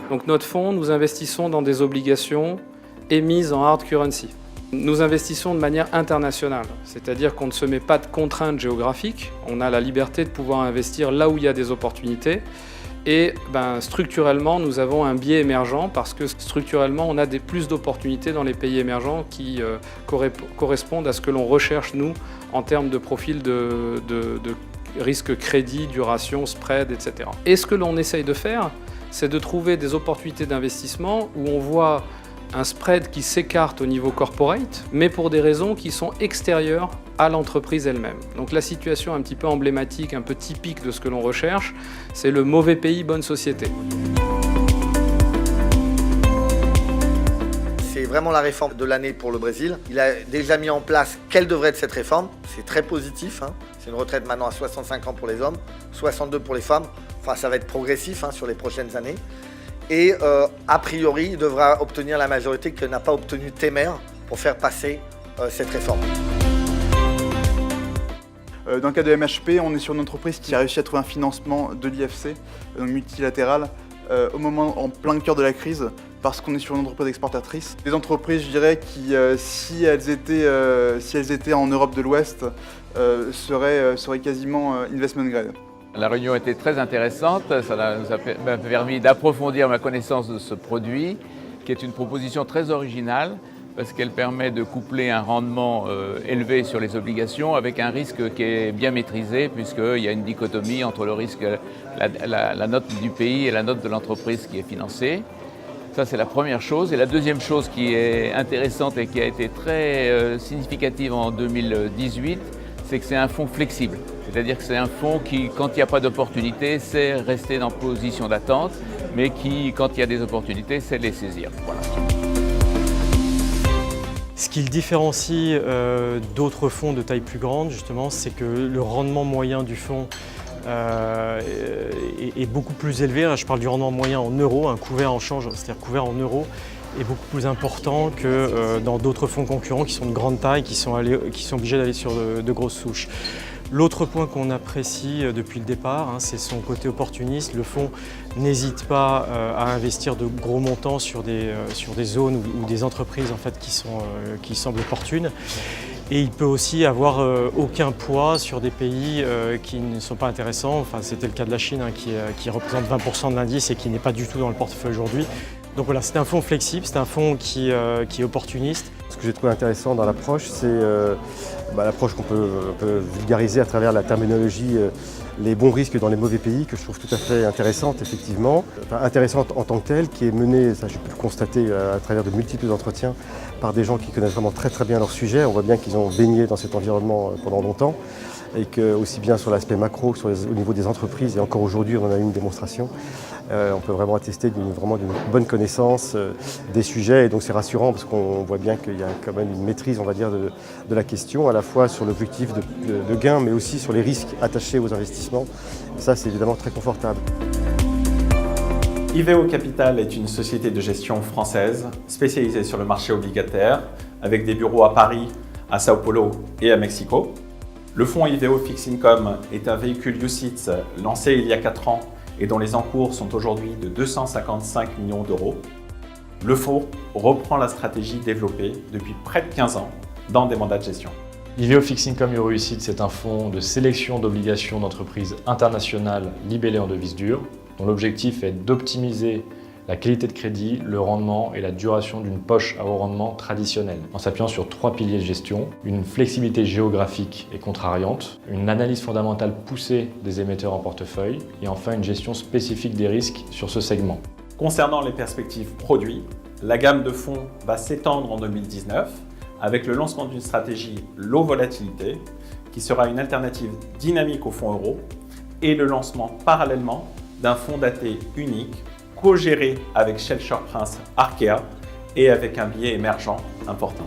Donc notre fonds, nous investissons dans des obligations émises en hard currency. Nous investissons de manière internationale, c'est-à-dire qu'on ne se met pas de contraintes géographiques, on a la liberté de pouvoir investir là où il y a des opportunités. Et structurellement, nous avons un biais émergent parce que structurellement, on a plus d'opportunités dans les pays émergents qui correspondent à ce que l'on recherche, nous, en termes de profil de risque crédit, duration, spread, etc. Et ce que l'on essaye de faire, c'est de trouver des opportunités d'investissement où on voit un spread qui s'écarte au niveau corporate, mais pour des raisons qui sont extérieures à l'entreprise elle-même. Donc la situation un petit peu emblématique, un peu typique de ce que l'on recherche, c'est le mauvais pays, bonne société. C'est vraiment la réforme de l'année pour le Brésil. Il a déjà mis en place quelle devrait être cette réforme. C'est très positif. C'est une retraite maintenant à 65 ans pour les hommes, 62 pour les femmes. Enfin, ça va être progressif sur les prochaines années. Et a priori, il devra obtenir la majorité que n'a pas obtenue Temer pour faire passer cette réforme. Dans le cas de MHP, on est sur une entreprise qui a réussi à trouver un financement de l'IFC, donc multilatéral, au moment en plein cœur de la crise, parce qu'on est sur une entreprise exportatrice. Des entreprises, je dirais, qui, si elles étaient en Europe de l'Ouest, seraient quasiment investment grade. La réunion était très intéressante, ça nous a permis d'approfondir ma connaissance de ce produit, qui est une proposition très originale, parce qu'elle permet de coupler un rendement élevé sur les obligations avec un risque qui est bien maîtrisé, puisqu'il y a une dichotomie entre le risque, la note du pays et la note de l'entreprise qui est financée. Ça, c'est la première chose. Et la deuxième chose qui est intéressante et qui a été très significative en 2018, c'est que c'est un fonds flexible. C'est-à-dire que c'est un fonds qui, quand il n'y a pas d'opportunité, sait rester dans position d'attente, mais qui, quand il y a des opportunités, sait les saisir. Voilà. Ce qui le différencie d'autres fonds de taille plus grande, justement, c'est que le rendement moyen du fonds est beaucoup plus élevé. Là, je parle du rendement moyen en euros, un couvert en change, c'est-à-dire couvert en euros, est beaucoup plus important que dans d'autres fonds concurrents qui sont de grande taille, qui sont obligés d'aller sur de grosses souches. L'autre point qu'on apprécie depuis le départ, c'est son côté opportuniste. Le fonds n'hésite pas à investir de gros montants sur des zones ou des entreprises en fait, qui semblent opportunes. Et il peut aussi avoir aucun poids sur des pays qui ne sont pas intéressants. Enfin, c'était le cas de la Chine qui représente 20% de l'indice et qui n'est pas du tout dans le portefeuille aujourd'hui. Donc voilà, c'est un fonds flexible, c'est un fonds qui est opportuniste. Ce que j'ai trouvé intéressant dans l'approche, c'est l'approche qu'on peut vulgariser à travers la terminologie les bons risques dans les mauvais pays, que je trouve tout à fait intéressante, effectivement. Enfin, intéressante en tant que telle, qui est menée, ça j'ai pu le constater à travers de multiples entretiens, par des gens qui connaissent vraiment très très bien leur sujet. On voit bien qu'ils ont baigné dans cet environnement pendant longtemps et que aussi bien sur l'aspect macro que au niveau des entreprises, et encore aujourd'hui on en a eu une démonstration, on peut vraiment attester d'une bonne connaissance des sujets, et donc c'est rassurant parce qu'on voit bien qu'il y a quand même une maîtrise, on va dire, de la question, à la fois sur l'objectif de gain, mais aussi sur les risques attachés aux investissements. Et ça, c'est évidemment très confortable. IVEO Capital est une société de gestion française spécialisée sur le marché obligataire, avec des bureaux à Paris, à Sao Paulo et à Mexico. Le fonds IVEO Fixed Income est un véhicule UCITS lancé il y a 4 ans et dont les encours sont aujourd'hui de 255 millions d'euros. Le fonds reprend la stratégie développée depuis près de 15 ans dans des mandats de gestion. IVEO Fixed Income Euro UCITS est un fonds de sélection d'obligations d'entreprises internationales libellées en devises dures, dont l'objectif est d'optimiser la qualité de crédit, le rendement et la duration d'une poche à haut rendement traditionnelle, en s'appuyant sur 3 piliers de gestion: une flexibilité géographique et contrariante, une analyse fondamentale poussée des émetteurs en portefeuille et enfin une gestion spécifique des risques sur ce segment. Concernant les perspectives produits, la gamme de fonds va s'étendre en 2019 avec le lancement d'une stratégie low volatilité qui sera une alternative dynamique au fonds euro et le lancement parallèlement d'un fonds daté unique co-géré avec Shell Shore Prince Arkea et avec un biais émergent important.